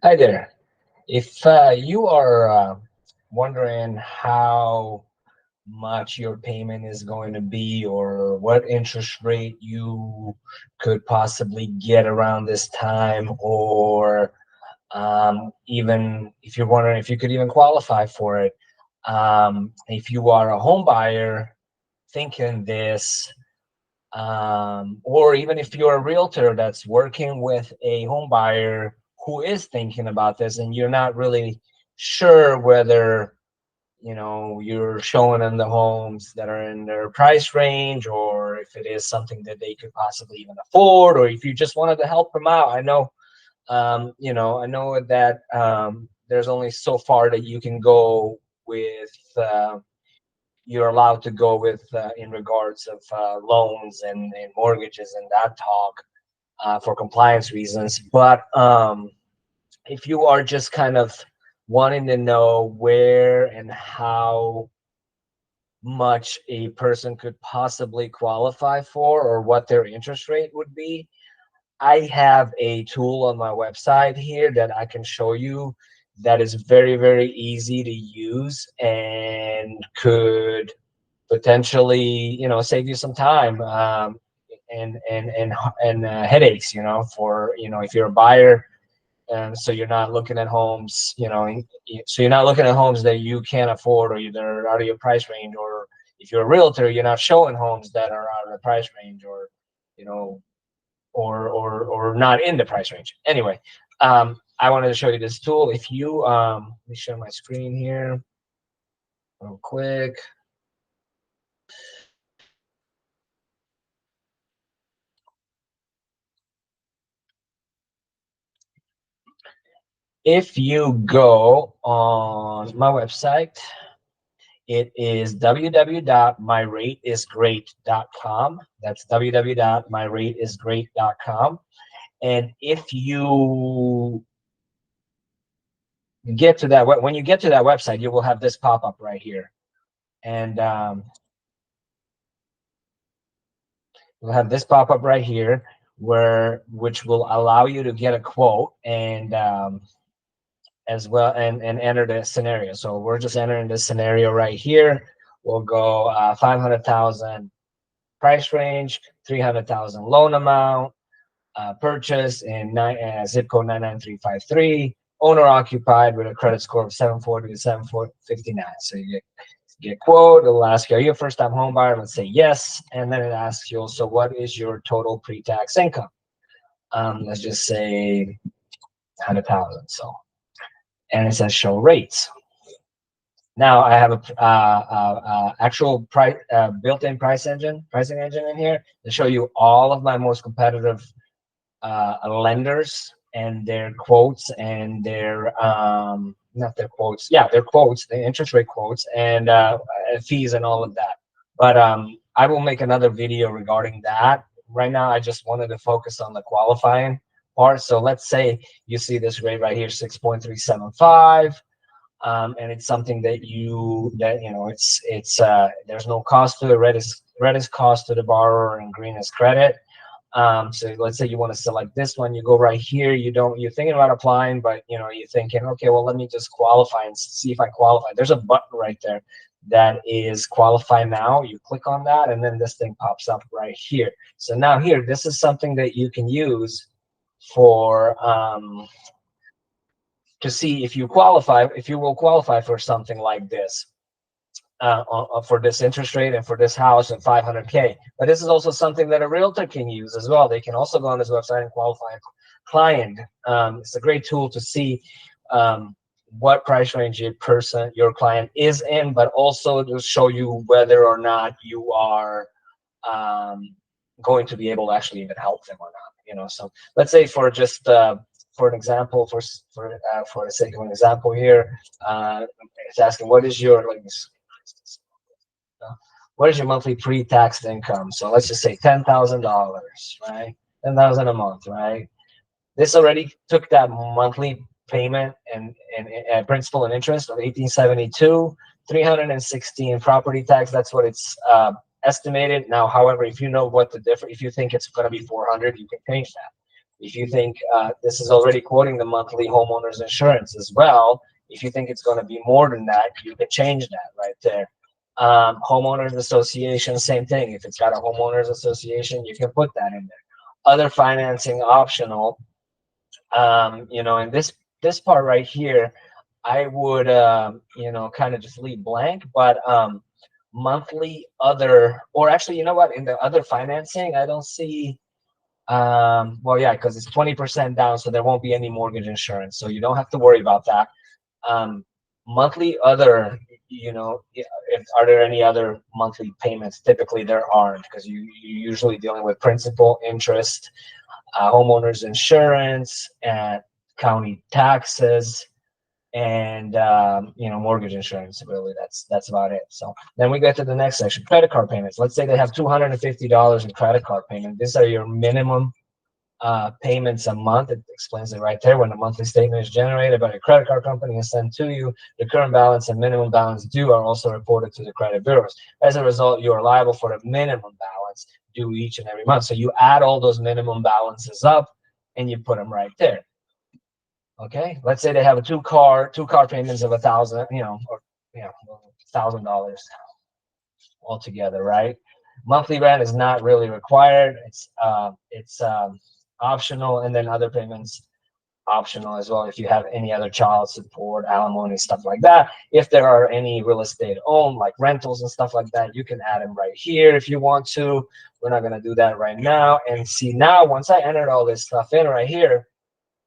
Hi there. If you are wondering how much your payment is going to be or what interest rate you could possibly get around this time, or even if you're wondering if you could even qualify for it, if you are a home buyer thinking this, or even if you're a realtor that's working with a home buyer who is thinking about this and you're not really sure whether you're showing them the homes that are in their price range, or if it is something that they could possibly even afford, or if you just wanted to help them out. I know that there's only so far that you can go with you're allowed to go with in regards of loans and mortgages and that talk for compliance reasons. But if you are just kind of wanting to know where and how much a person could possibly qualify for or what their interest rate would be, I have a tool on my website here that I can show you that is very, very easy to use and could potentially, save you some time, and headaches, for if you're a buyer. So you're not looking at homes, so you're not looking at homes that you can't afford, or they're out of your price range, or if you're a realtor, you're not showing homes that are out of the price range, or you know or not in the price range. Anyway, I wanted to show you this tool. If you let me share my screen here real quick. If you go on my website, it is www.myrateisgreat.com. That's www.myrateisgreat.com. And if you get to that, when you get to that website, you will have this pop up right here. And you'll have this pop up right here, which will allow you to get a quote and as well, and enter the scenario. So we're just entering this scenario right here. We'll go 500,000 price range, 300,000 loan amount, purchase in zip code 99353, owner occupied with a credit score of 740 to 759. So you get quote. It'll ask you, are you a first time home buyer? Let's say yes. And then it asks you also, what is your total pre-tax income? Let's just say 100,000. So, and it says show rates. Now I have a actual price built-in pricing engine in here to show you all of my most competitive lenders and their quotes and their not their quotes, yeah, their quotes, the interest rate quotes, and fees and all of that. But I will make another video regarding that. Right now, I just wanted to focus on the qualifying part. So let's say you see this rate right here, 6.375. And it's something that it's there's no cost to it. Red is cost to the borrower and green is credit. So let's say you want to select this one, you go right here. You're thinking about applying, but you're thinking, okay, well, let me just qualify and see if I qualify. There's a button right there that is qualify now. You click on that, and then this thing pops up right here. So now here, this is something that you can use for to see if you will qualify for something like this, for this interest rate and for this house and 500K. But this is also something that a realtor can use as well. They can also go on this website and qualify a client. It's a great tool to see what price range your client is in, but also to show you whether or not you are going to be able to actually even help them or not. So let's say for an example, for the sake of an example here, it's asking what is your monthly pre-tax income? So let's just say $10,000, right? 10,000 a month, right? This already took that monthly payment and principal and interest of 1872, 316 property tax. That's what it's estimated now. However, if you know what if you think it's going to be 400, you can change that. If you think this is already quoting the monthly homeowners insurance as well, if you think it's going to be more than that, you can change that right there. Homeowners association, same thing. If it's got a homeowners association, you can put that in there. Other financing optional. And this part right here, I would kind of just leave blank, but monthly other, or actually, you know what, in the other financing, I don't see. Well, yeah, because it's 20% down, so there won't be any mortgage insurance, so you don't have to worry about that. Monthly other, are there any other monthly payments? Typically there aren't, because you're usually dealing with principal, interest, homeowners insurance, and county taxes, and mortgage insurance. Really, that's about it. So then we get to the next section: credit card payments. Let's say they have $250 in credit card payment. These are your minimum payments a month. It explains it right there. When the monthly statement is generated by the credit card company and sent to you, the current balance and minimum balance due are also reported to the credit bureaus. As a result, you are liable for the minimum balance due each and every month. So you add all those minimum balances up and you put them right there. Okay, let's say they have a two car payments of $1,000 altogether, right? Monthly rent is not really required. It's optional, and then other payments optional as well. If you have any other child support, alimony, stuff like that. If there are any real estate owned, like rentals and stuff like that, you can add them right here if you want to. We're not going to do that right now. And see, now once I entered all this stuff in right here,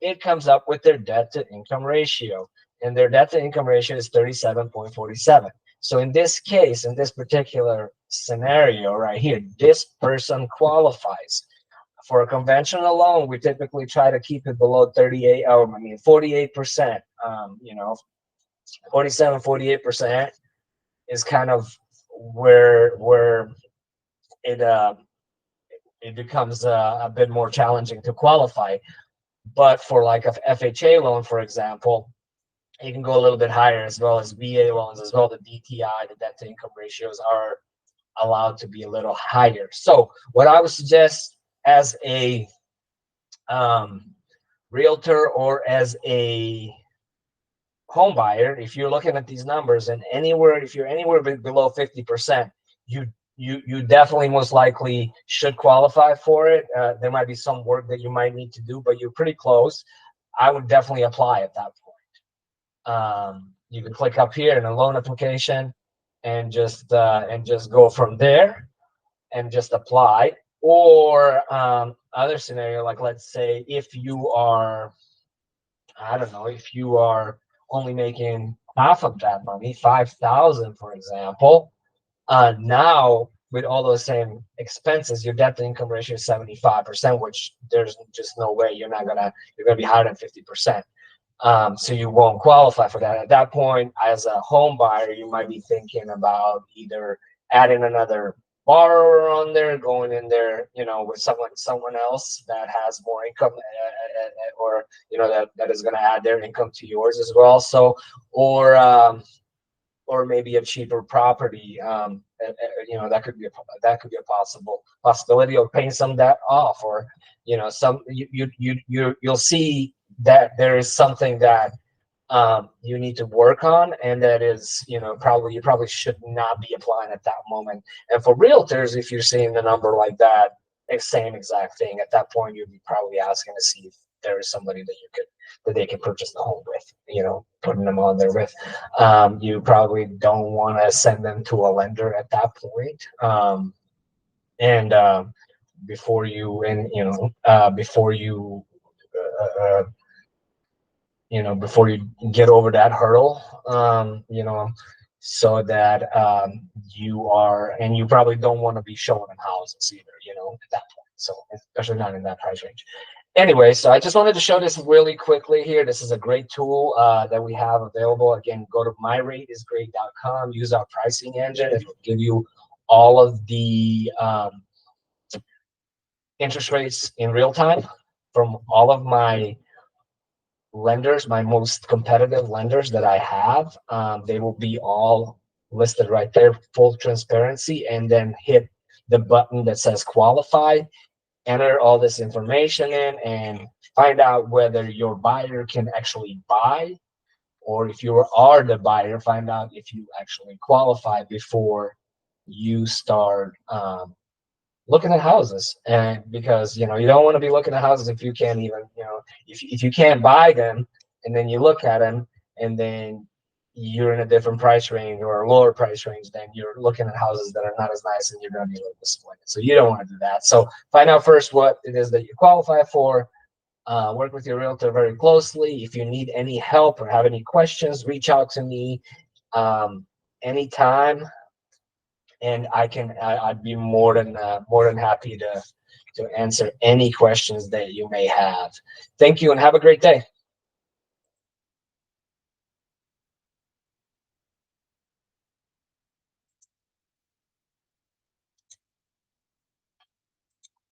it comes up with their debt to income ratio, and their debt to income ratio is 37.47. So in this case, in this particular scenario right here, this person qualifies. For a conventional loan, we typically try to keep it below 48%. 47, 48% is kind of where it becomes a bit more challenging to qualify. But for like a FHA loan, for example, you can go a little bit higher, as well as VA loans, as well. The DTI, the debt to income ratios, are allowed to be a little higher. So what I would suggest as a realtor or as a home buyer, if you're looking at these numbers, and if you're anywhere below 50%, you definitely most likely should qualify for it. There might be some work that you might need to do, but you're pretty close. I would definitely apply at that point. You can click up here in a loan application and just go from there and just apply. Or other scenario, like let's say if you are, I don't know, if you are only making half of that money, 5,000, for example, now with all those same expenses, your debt to income ratio is 75%, which there's just no way you're gonna be higher than 50%. So you won't qualify for that. At that point, as a home buyer, you might be thinking about either adding another borrower on there, going in there, with someone else that has more income, or that is going to add their income to yours as well. So, or maybe a cheaper property. That could be a possibility, or paying some debt off, or you'll see that there is something that you need to work on, and that is you probably should not be applying at that moment. And for realtors, if you're seeing the number like that, same exact thing. At that point, you'd be probably asking to see if there is somebody that they can purchase the home with, putting them on there with. You probably don't want to send them to a lender at that point. And before you get over that hurdle, so that you probably don't want to be showing them houses either, at that point. So especially not in that price range. Anyway, so I just wanted to show this really quickly here. This is a great tool that we have available. Again, go to myrateisgreat.com, use our pricing engine. It will give you all of the interest rates in real time from all of my lenders, my most competitive lenders that I have. They will be all listed right there, full transparency, and then hit the button that says qualify. enter all this information in and find out whether your buyer can actually buy, or if you are the buyer, find out if you actually qualify before you start looking at houses. And because you don't want to be looking at houses if you can't even, if you can't buy them, and then you look at them and then you're in a different price range or a lower price range, then you're looking at houses that are not as nice and you're going to be a little disappointed. So you don't want to do that. So find out first what it is that you qualify for. Work with your realtor very closely. If you need any help or have any questions, reach out to me anytime, and I'd be more than happy to answer any questions that you may have. Thank you and have a great day.